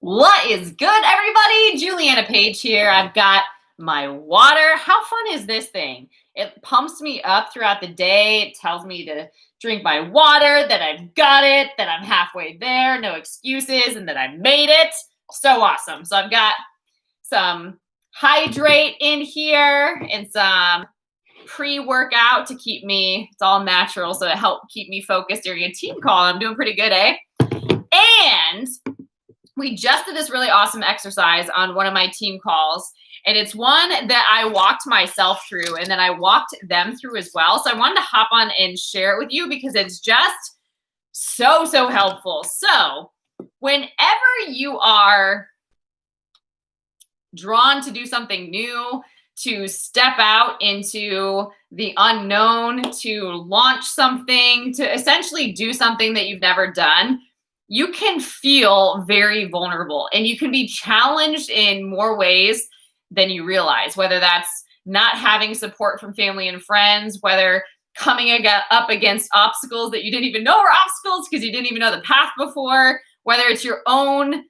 What is good, everybody? Juliana Page here. I've got my water. How fun is this thing? It pumps me up throughout the day. It tells me to drink my water, that I've got it, that I'm halfway there, no excuses, and that I made it. So awesome. So I've got some hydrate in here and some pre-workout to keep me, it's all natural, so it helped keep me focused during a team call. I'm doing pretty good, eh? And we just did this really awesome exercise on one of my team calls, and it's one that I walked myself through and then I walked them through as well. So I wanted to hop on and share it with you because it's just so helpful. So whenever you are drawn to do something new, to step out into the unknown, to launch something, to essentially do something that you've never done, you can feel very vulnerable and you can be challenged in more ways than you realize, whether that's not having support from family and friends, whether coming up against obstacles that you didn't even know were obstacles because you didn't even know the path before, whether it's your own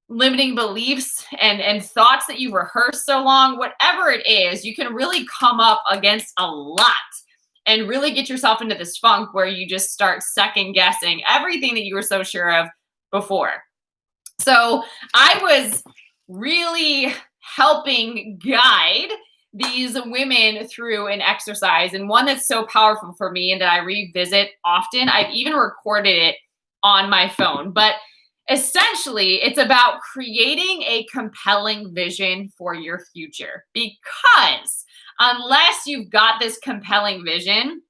limiting beliefs and thoughts that you've rehearsed so long, whatever it is, you can really come up against a lot and really get yourself into this funk where you just start second guessing everything that you were so sure of before. So I was really helping guide these women through an exercise, and one that's so powerful for me and that I revisit often. I've even recorded it on my phone, but essentially it's about creating a compelling vision for your future, because unless you've got this compelling vision,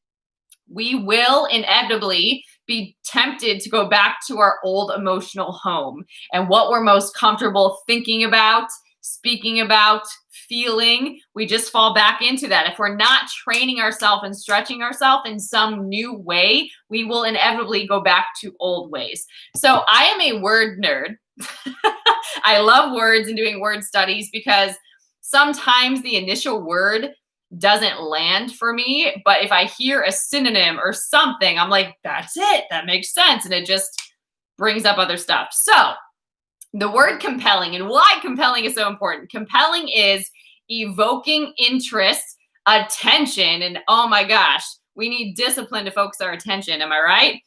we will inevitably be tempted to go back to our old emotional home and what we're most comfortable thinking about, speaking about, feeling. We just fall back into that. If we're not training ourselves and stretching ourselves in some new way, we will inevitably go back to old ways. So I am a word nerd. I love words and doing word studies because sometimes the initial word doesn't land for me, but if I hear a synonym or something, I'm like, that's it, that makes sense. And it just brings up other stuff. So the word compelling, and why compelling is so important. Compelling is evoking interest, attention, and oh my gosh, we need discipline to focus our attention. Am I right?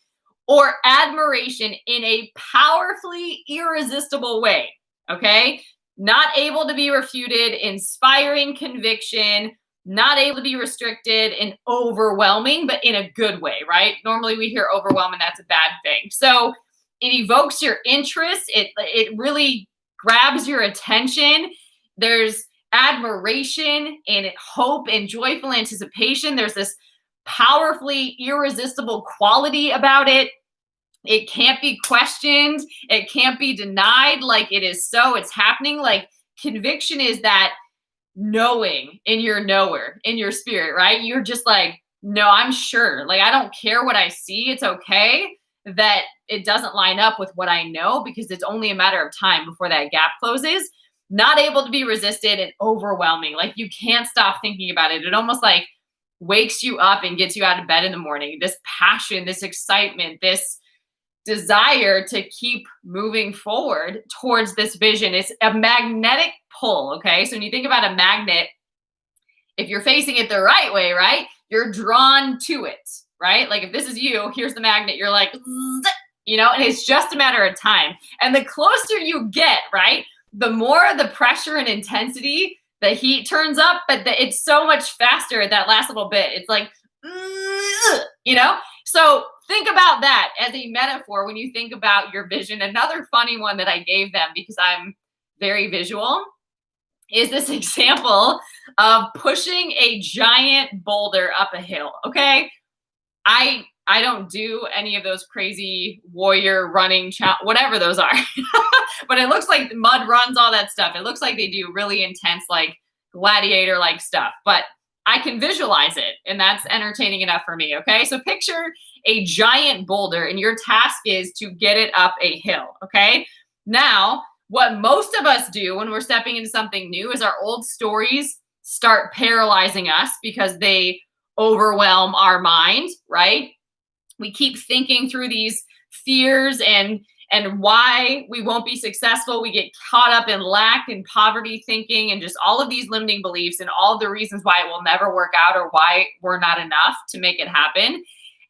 Or admiration in a powerfully irresistible way. Okay? Not able to be refuted, inspiring conviction, not able to be restricted, and overwhelming, but in a good way, right? Normally we hear overwhelming, that's a bad thing. So it evokes your interest. It really grabs your attention. There's admiration and hope and joyful anticipation. There's this powerfully irresistible quality about it. It can't be questioned. It can't be denied. Like it is so, it's happening. Like conviction is that knowing in your knower, in your spirit, right? You're just like, no, I'm sure. Like, I don't care what I see. It's okay that it doesn't line up with what I know, because it's only a matter of time before that gap closes. Not able to be resisted and overwhelming. Like you can't stop thinking about it. It almost like wakes you up and gets you out of bed in the morning. This passion, this excitement, this desire to keep moving forward towards this vision. It's a magnetic pull, okay? So when you think about a magnet, if you're facing it the right way, right, you're drawn to it, right? Like if this is you, here's the magnet, you're like, you know, and it's just a matter of time. And the closer you get, right, the more the pressure and intensity, the heat turns up, but it's so much faster at that last little bit. It's like, you know? So think about that as a metaphor when you think about your vision. Another funny one that I gave them, because I'm very visual, is this example of pushing a giant boulder up a hill, okay? I don't do any of those crazy warrior running, whatever those are. But it looks like mud runs, all that stuff. It looks like they do really intense, like gladiator-like stuff. But I can visualize it, and that's entertaining enough for me, okay? So picture a giant boulder, and your task is to get it up a hill, okay? Now, what most of us do when we're stepping into something new is our old stories start paralyzing us because they overwhelm our mind, right? We keep thinking through these fears and and why we won't be successful. We get caught up in lack and poverty thinking and just all of these limiting beliefs and all of the reasons why it will never work out or why we're not enough to make it happen.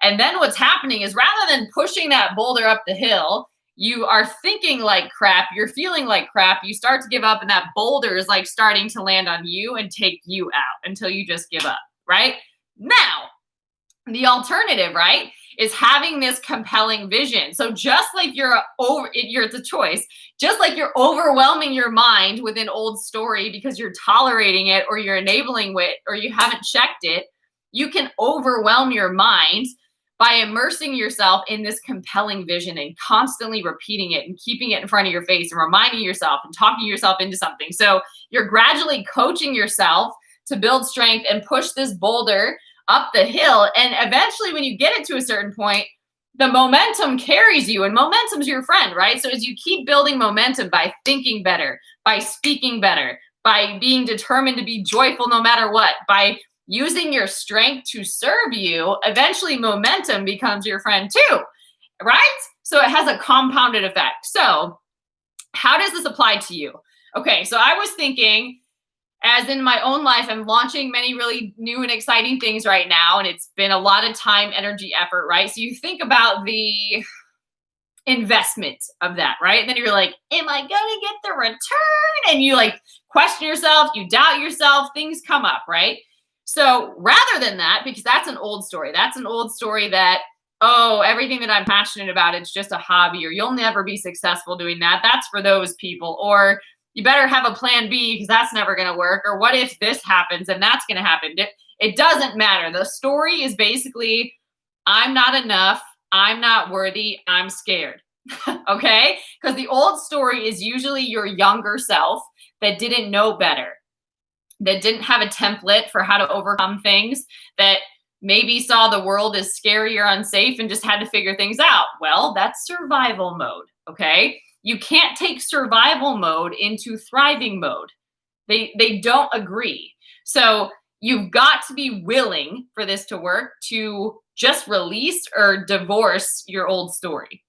And then what's happening is rather than pushing that boulder up the hill, you are thinking like crap, you're feeling like crap, you start to give up, and that boulder is like starting to land on you and take you out until you just give up, right? Now, the alternative, right, is having this compelling vision. So just like it's a choice, just like you're overwhelming your mind with an old story because you're tolerating it or you're enabling it or you haven't checked it, you can overwhelm your mind by immersing yourself in this compelling vision and constantly repeating it and keeping it in front of your face and reminding yourself and talking yourself into something. So you're gradually coaching yourself to build strength and push this boulder up the hill. And eventually when you get it to a certain point, the momentum carries you, and momentum's your friend, right? So as you keep building momentum by thinking better, by speaking better, by being determined to be joyful no matter what, by using your strength to serve you, eventually momentum becomes your friend too, right? So it has a compounded effect. So how does this apply to you? Okay, so I was thinking, as in my own life, I'm launching many really new and exciting things right now, and it's been a lot of time, energy, effort, right? So you think about the investment of that, right? And then you're like, am I gonna get the return? And you like question yourself, you doubt yourself, things come up, right? So rather than that, because that's an old story that, oh, everything that I'm passionate about, it's just a hobby, or you'll never be successful doing that. That's for those people. Or you better have a plan B because that's never going to work. Or what if this happens and that's going to happen? It doesn't matter. The story is basically, I'm not enough. I'm not worthy. I'm scared. Okay? Because the old story is usually your younger self that didn't know better, that didn't have a template for how to overcome things, that maybe saw the world as scary or unsafe and just had to figure things out. Well, that's survival mode, okay? You can't take survival mode into thriving mode. They don't agree. So you've got to be willing for this to work to just release or divorce your old story.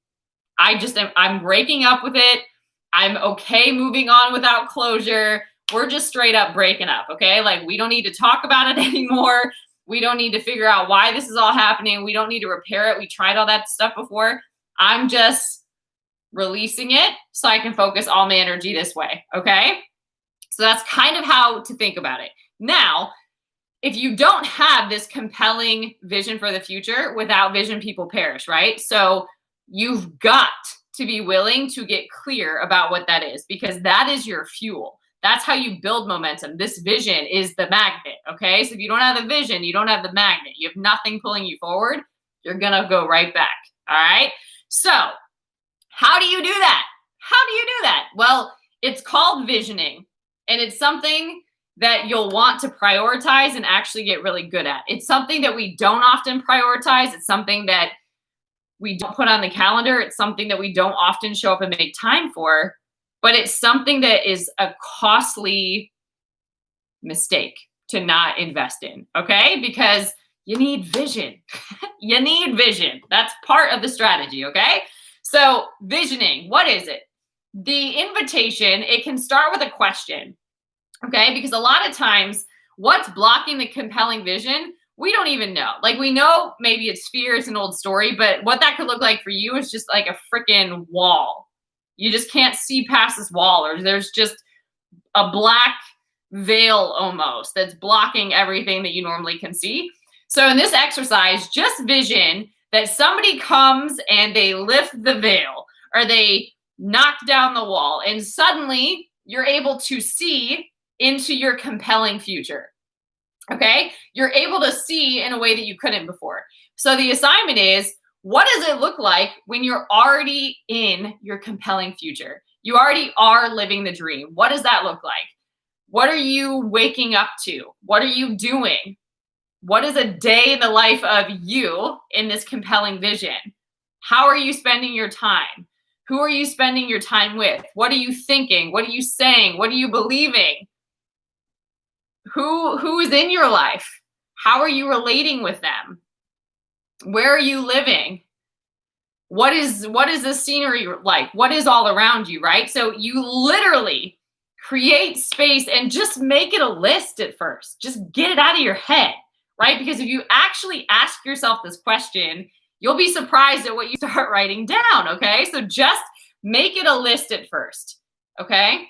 I'm breaking up with it. I'm okay moving on without closure. We're just straight up breaking up, okay? Like, we don't need to talk about it anymore. We don't need to figure out why this is all happening. We don't need to repair it. We tried all that stuff before. I'm just releasing it so I can focus all my energy this way, okay? So that's kind of how to think about it. Now, if you don't have this compelling vision for the future, without vision, people perish, right? So you've got to be willing to get clear about what that is, because that is your fuel. That's how you build momentum. This vision is the magnet, okay? So if you don't have the vision, you don't have the magnet. You have nothing pulling you forward. You're going to go right back, all right? So how do you do that? How do you do that? Well, it's called visioning, and it's something that you'll want to prioritize and actually get really good at. It's something that we don't often prioritize. It's something that we don't put on the calendar. It's something that we don't often show up and make time for. But it's something that is a costly mistake to not invest in, okay? Because you need vision. You need vision. That's part of the strategy, okay? So visioning, what is it? The invitation, it can start with a question, okay? Because a lot of times, what's blocking the compelling vision, we don't even know. Like, we know maybe it's fear, it's an old story, but what that could look like for you is just like a freaking wall. You just can't see past this wall, or there's just a black veil almost that's blocking everything that you normally can see. So in this exercise, just vision that somebody comes and they lift the veil or they knock down the wall, and suddenly you're able to see into your compelling future. Okay? You're able to see in a way that you couldn't before. So the assignment is, what does it look like when you're already in your compelling future? You already are living the dream. What does that look like? What are you waking up to? What are you doing? What is a day in the life of you in this compelling vision? How are you spending your time? Who are you spending your time with? What are you thinking? What are you saying? What are you believing? Who is in your life? How are you relating with them? Where are you living? What is the scenery like? What is all around you, right? So you literally create space and just make it a list at first. Just get it out of your head, right? Because if you actually ask yourself this question, you'll be surprised at what you start writing down, okay? So just make it a list at first, okay?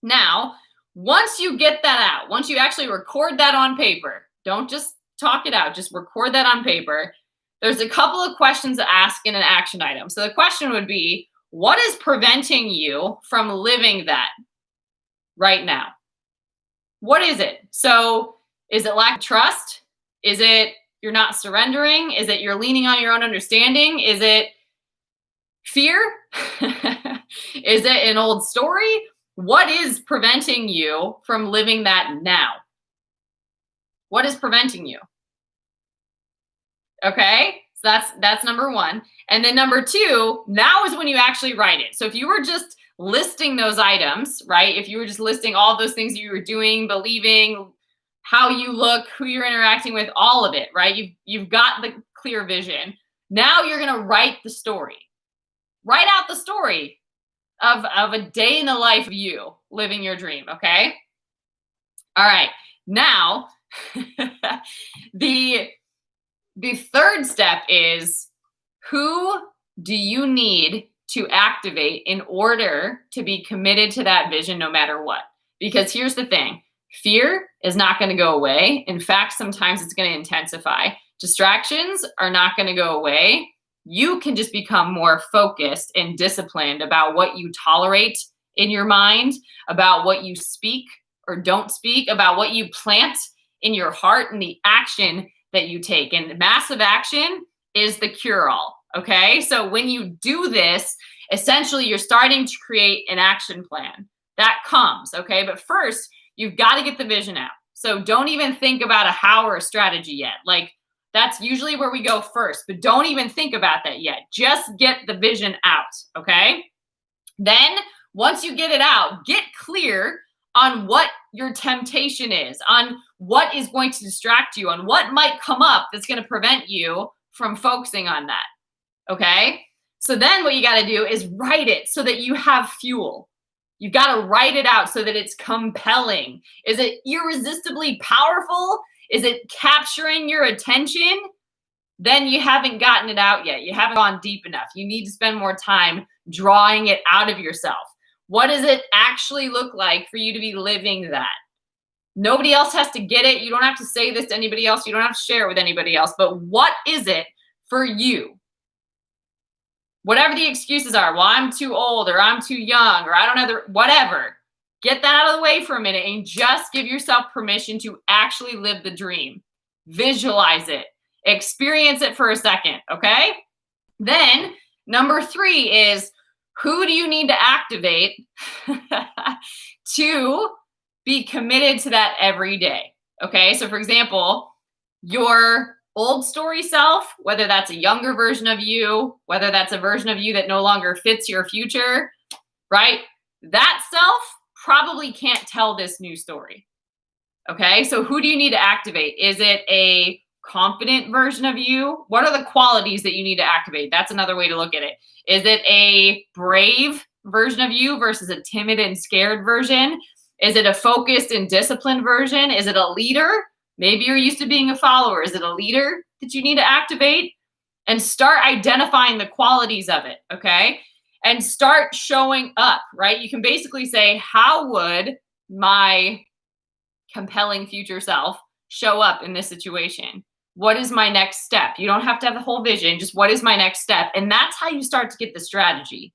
Now, once you get that out, once you actually record that on paper, don't just talk it out, just record that on paper. There's a couple of questions to ask in an action item. So the question would be, what is preventing you from living that right now? What is it? So is it lack of trust? Is it you're not surrendering? Is it you're leaning on your own understanding? Is it fear? Is it an old story? What is preventing you from living that now? What is preventing you? Okay, so that's number one. And then number two, now is when you actually write it. So if you were just listing those items, right? If you were just listing all those things you were doing, believing, how you look, who you're interacting with, all of it, right? You've got the clear vision. Now you're going to write the story. Write out the story of a day in the life of you living your dream, okay? All right. Now, the third step is, who do you need to activate in order to be committed to that vision no matter what? Because here's the thing, fear is not going to go away. In fact, sometimes it's going to intensify. Distractions are not going to go away. You can just become more focused and disciplined about what you tolerate in your mind, about what you speak or don't speak, about what you plant in your heart and the action that you take. And massive action is the cure-all, okay? So when you do this, essentially you're starting to create an action plan. That comes, okay? But first, you've got to get the vision out. So don't even think about a how or a strategy yet. Like, that's usually where we go first, but don't even think about that yet. Just get the vision out, okay? Then, once you get it out, get clear on what your temptation is, on what is going to distract you, on what might come up that's going to prevent you from focusing on that, okay? So then what you got to do is write it so that you have fuel. You've got to write it out so that it's compelling. Is it irresistibly powerful? Is it capturing your attention? Then you haven't gotten it out yet. You haven't gone deep enough. You need to spend more time drawing it out of yourself. What does it actually look like for you to be living that? Nobody else has to get it. You don't have to say this to anybody else. You don't have to share it with anybody else. But what is it for you? Whatever the excuses are, well, I'm too old, or I'm too young, or I don't have the, whatever. Get that out of the way for a minute and just give yourself permission to actually live the dream. Visualize it. Experience it for a second, okay? Then, number 3 is, who do you need to activate to be committed to that every day? Okay, so for example, your old story self, whether that's a younger version of you, whether that's a version of you that no longer fits your future, right? That self probably can't tell this new story. Okay, so who do you need to activate? Is it a confident version of you? What are the qualities that you need to activate? That's another way to look at it. Is it a brave version of you versus a timid and scared version? Is it a focused and disciplined version? Is it a leader? Maybe you're used to being a follower. Is it a leader that you need to activate? And start identifying the qualities of it, okay? And start showing up, right? You can basically say, how would my compelling future self show up in this situation? What is my next step? You don't have to have the whole vision, just what is my next step? And that's how you start to get the strategy,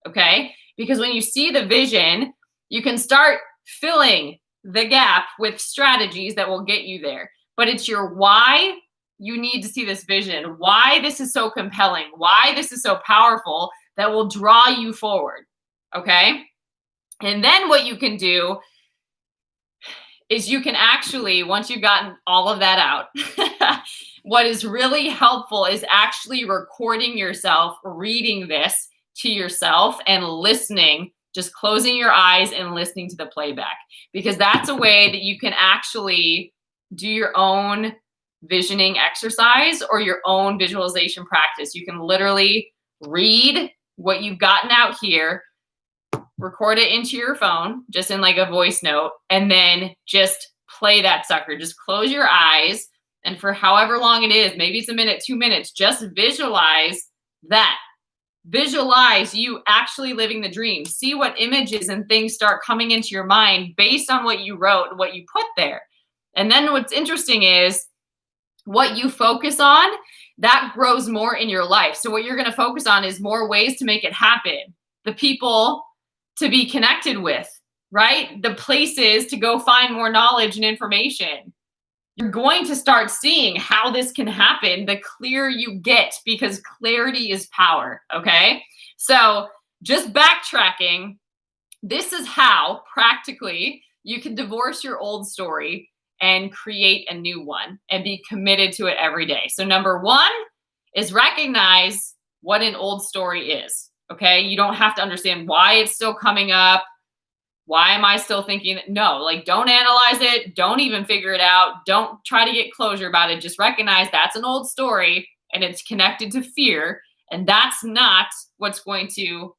okay? Because when you see the vision, you can start filling the gap with strategies that will get you there. But it's your why you need to see this vision, why this is so compelling, why this is so powerful that will draw you forward, okay? And then what you can do is you can actually, once you've gotten all of that out, what is really helpful is actually recording yourself, reading this to yourself and listening, just closing your eyes and listening to the playback, because that's a way that you can actually do your own visioning exercise or your own visualization practice. You can literally read what you've gotten out here, record it into your phone, just in like a voice note, and then just play that sucker. Just close your eyes, and for however long it is, maybe it's a minute, 2 minutes, just visualize that. Visualize you actually living the dream. See what images and things start coming into your mind based on what you wrote and what you put there. And then what's interesting is what you focus on, that grows more in your life. So what you're going to focus on is more ways to make it happen. The people to be connected with, right? The places to go find more knowledge and information. You're going to start seeing how this can happen the clearer you get, because clarity is power, okay? So just backtracking, this is how practically you can divorce your old story and create a new one and be committed to it every day. So number one is recognize what an old story is, okay? You don't have to understand why it's still coming up. Why am I still thinking that? No, like don't analyze it. Don't even figure it out. Don't try to get closure about it. Just recognize that's an old story and it's connected to fear. And that's not what's going to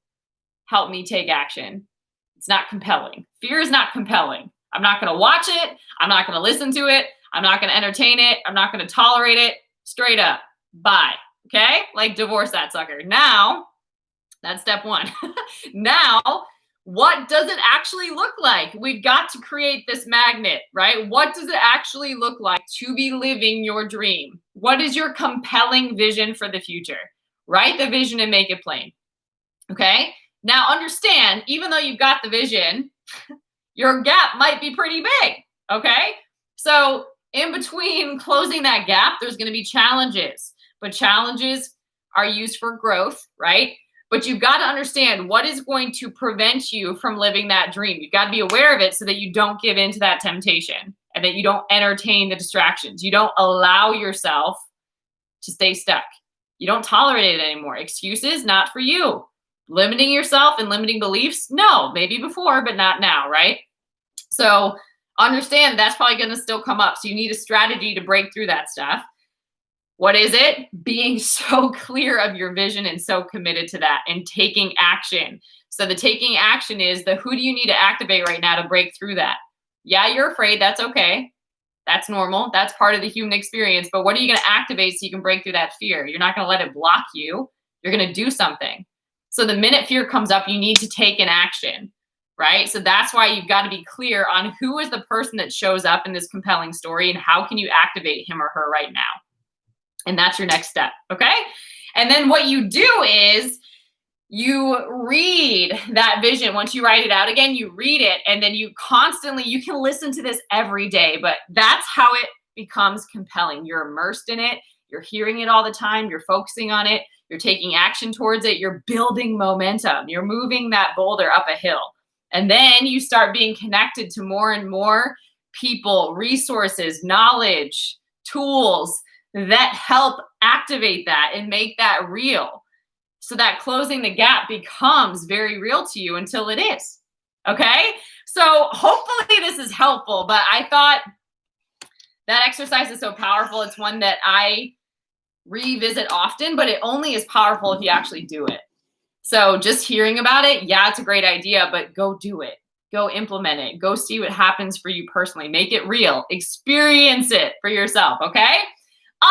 help me take action. It's not compelling. Fear is not compelling. I'm not going to watch it. I'm not going to listen to it. I'm not going to entertain it. I'm not going to tolerate it. Straight up. Bye. Okay? Like divorce that sucker. Now, that's step one. Now, what does it actually look like? We've got to create this magnet, right? What does it actually look like to be living your dream? What is your compelling vision for the future? Write the vision and make it plain. Okay? Now understand, even though you've got the vision, your gap might be pretty big. Okay? So in between closing that gap, there's going to be challenges, but challenges are used for growth, right? But you've got to understand what is going to prevent you from living that dream. You've got to be aware of it so that you don't give in to that temptation and that you don't entertain the distractions. You don't allow yourself to stay stuck. You don't tolerate it anymore. Excuses, not for you. Limiting yourself and limiting beliefs, no, maybe before, but not now, right? So understand that's probably going to still come up. So you need a strategy to break through that stuff. What is it? Being so clear of your vision and so committed to that and taking action. So the taking action is the who do you need to activate right now to break through that? Yeah, you're afraid. That's okay. That's normal. That's part of the human experience. But what are you going to activate so you can break through that fear? You're not going to let it block you. You're going to do something. So the minute fear comes up, you need to take an action, right? So that's why you've got to be clear on who is the person that shows up in this compelling story and how can you activate him or her right now? And that's your next step, okay? And then what you do is you read that vision. Once you write it out again, you read it, and then you can listen to this every day, but that's how it becomes compelling. You're immersed in it. You're hearing it all the time. You're focusing on it. You're taking action towards it. You're building momentum. You're moving that boulder up a hill. And then you start being connected to more and more people, resources, knowledge, tools that help activate that and make that real. So that closing the gap becomes very real to you until it is. Okay? So hopefully this is helpful, but I thought that exercise is so powerful. It's one that I revisit often, but it only is powerful if you actually do it. So just hearing about it, yeah, it's a great idea, but go do it. Go implement it. Go see what happens for you personally. Make it real. Experience it for yourself, okay? All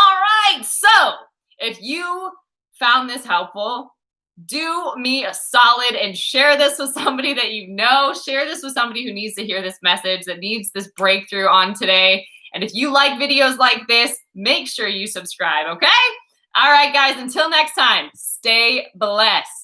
right, so if you found this helpful, do me a solid and share this with somebody that you know. Share this with somebody who needs to hear this message, that needs this breakthrough on today. And if you like videos like this, make sure you subscribe, okay? All right, guys, until next time, stay blessed.